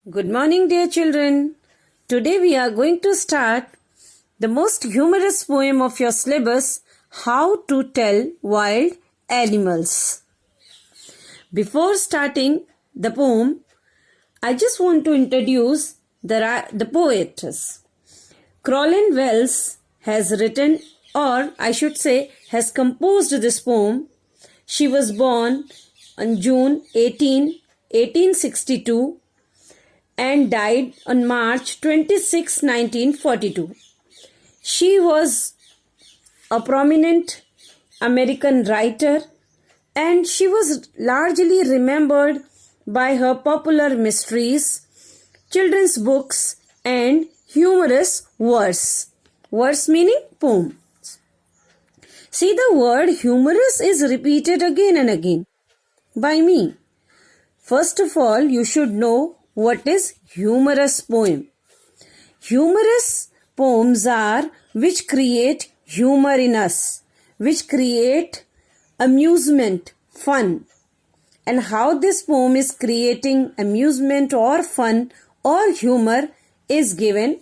Good morning, dear children. Today we are going to start the most humorous poem of your syllabus, How to Tell Wild Animals. Before starting the poem, I just want to introduce the poetess. Crowland Wells has written, or I should say, has composed this poem. She was born on June 1862 and died on March 26, 1942. She was a prominent American writer and she was largely remembered by her popular mysteries, children's books and humorous verse. Verse meaning poems. See, the word humorous is repeated again and again by me. First of all, you should know what is humorous poem. Humorous poems are which create humor in us, which create amusement, fun. And how this poem is creating amusement or fun or humor is given.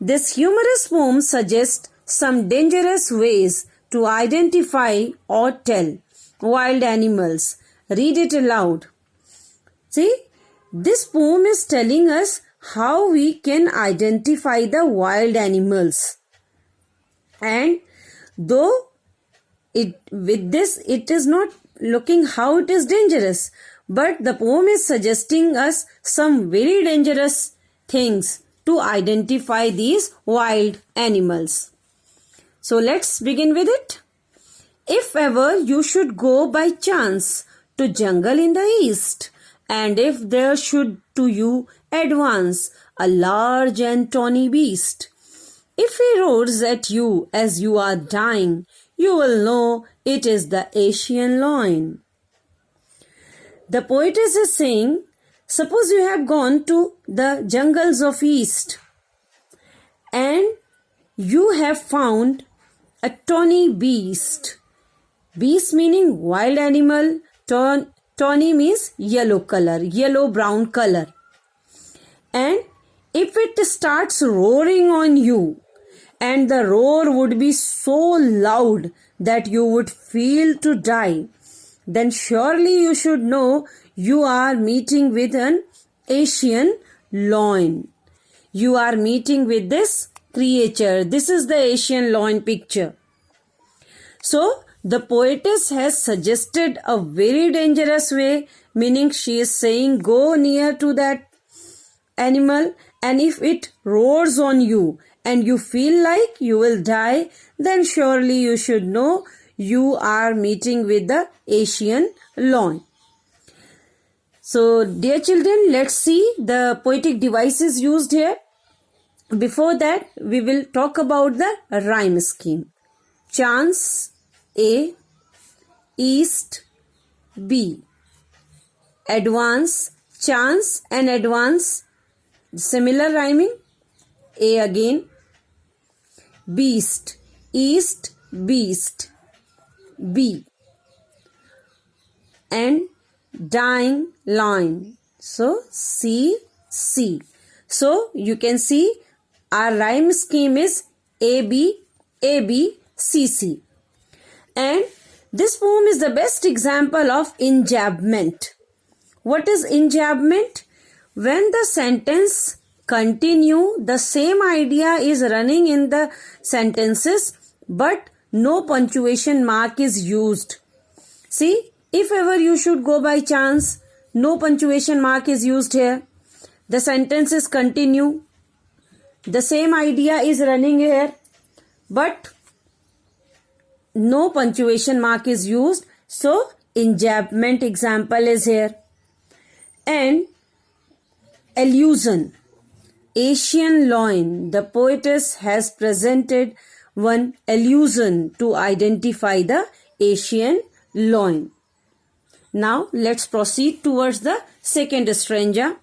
This humorous poem suggests some dangerous ways to identify or tell wild animals. Read it aloud. See? This poem is telling us how we can identify the wild animals. And though it is not looking how it is dangerous, but the poem is suggesting us some very dangerous things to identify these wild animals. So let's begin with it. If ever you should go by chance to jungle in the east, and if there should to you advance a large and tawny beast, if he roars at you as you are dying, you will know it is the Asian loin. The poetess is saying, suppose you have gone to the jungles of East and you have found a tawny beast. Beast meaning wild animal, tawny means yellow color, yellow-brown color. And if it starts roaring on you, and the roar would be so loud that you would feel to die, then surely you should know you are meeting with an Asian loin. You are meeting with this creature. This is the Asian loin picture. So, the poetess has suggested a very dangerous way, meaning she is saying go near to that animal, and if it roars on you and you feel like you will die, then surely you should know you are meeting with the Asian loin. So, dear children, let's see the poetic devices used here. Before that, we will talk about the rhyme scheme. Chance A, East B. Advance, chance and advance, similar rhyming. A again. Beast, East, beast B. And dying loin. So C, C. So you can see our rhyme scheme is AB, AB, CC. And this poem is the best example of enjambment. What is enjambment? When the sentence continue, the same idea is running in the sentences, but no punctuation mark is used. See, if ever you should go by chance, no punctuation mark is used here. The sentences continue. The same idea is running here, but no punctuation mark is used. So, enjambment example is here. And allusion. Asian loin. The poetess has presented one allusion to identify the Asian loin. Now, let's proceed towards the second stanza.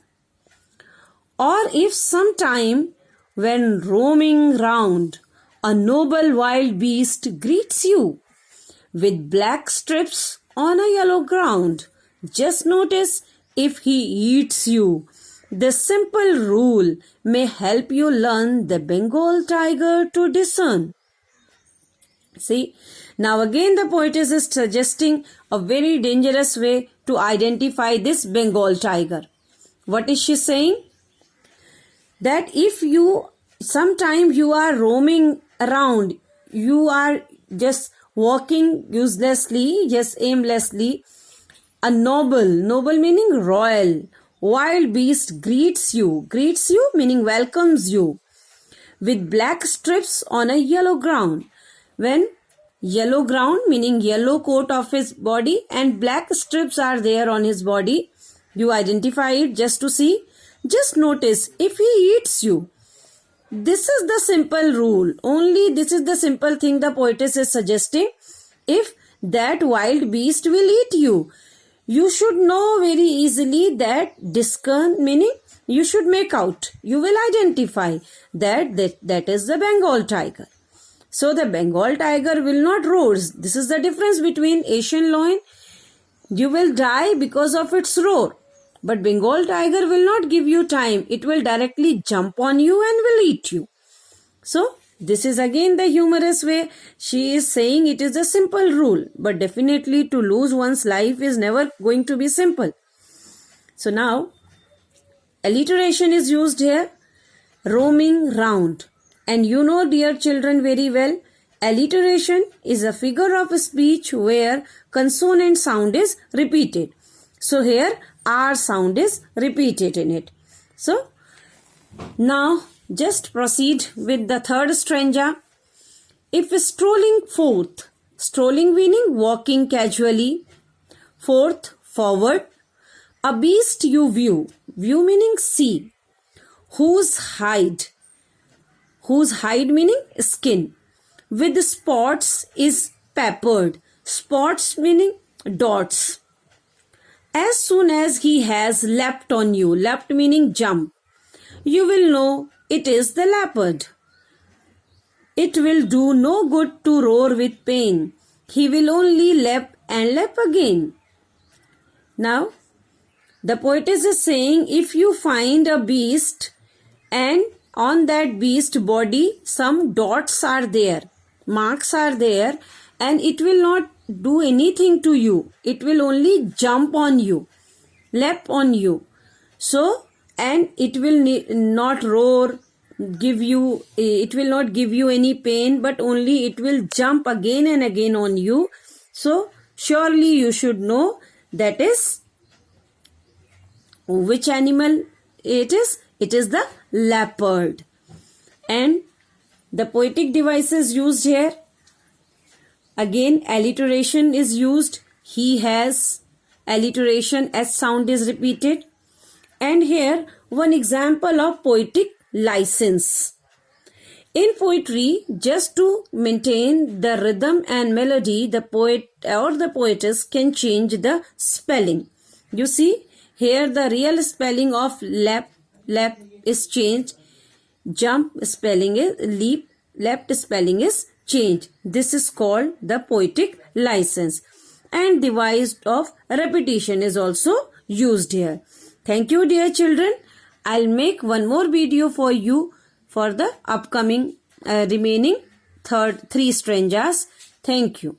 Or if sometime when roaming round, a noble wild beast greets you with black strips on a yellow ground, just notice if he eats you This simple rule may help you learn the Bengal tiger to discern. See, now again the poetess is suggesting a very dangerous way to identify this Bengal tiger. What is she saying? That if sometimes you are roaming around, you are just walking uselessly, just aimlessly, a noble meaning royal, wild beast greets you meaning welcomes you with black strips on a yellow ground. When yellow ground meaning yellow coat of his body and black strips are there on his body, you identify it just to see. Just notice if he eats you. This is the simple rule. Only this is the simple thing the poetess is suggesting. If that wild beast will eat you, you should know very easily that discern meaning you should make out. You will identify that is the Bengal tiger. So the Bengal tiger will not roar. This is the difference between Asian lion. You will die because of its roar. But Bengal tiger will not give you time. It will directly jump on you and will eat you. So this is again the humorous way. She is saying it is a simple rule. But definitely to lose one's life is never going to be simple. So now alliteration is used here. Roaming round. And you know, dear children, very well, alliteration is a figure of speech where consonant sound is repeated. So here R sound is repeated in it. So now just proceed with the third stanza. If strolling forth, strolling meaning walking casually, forth, forward, a beast you view meaning see, whose hide meaning skin, with spots is peppered, spots meaning dots. As soon as he has leapt on you, leapt meaning jump, you will know it is the leopard. It will do no good to roar with pain. He will only leap and leap again. Now, the poetess is saying if you find a beast and on that beast body some dots are there, marks are there, and it will not do anything to you. It will only jump on you, leap on you. So, and it will not roar, it will not give you any pain, but only it will jump again and again on you. So, surely you should know that is which animal it is. It is the leopard. And the poetic devices used here. Again, alliteration is used. He has alliteration, S sound is repeated. And here, one example of poetic license. In poetry, just to maintain the rhythm and melody, the poet or the poetess can change the spelling. You see, here the real spelling of leap is changed. Jump spelling is leap, leapt spelling is changed. This is called the poetic license. And device of repetition is also used here. Thank you, dear children. I'll make one more video for you for the upcoming remaining three stanzas. Thank you.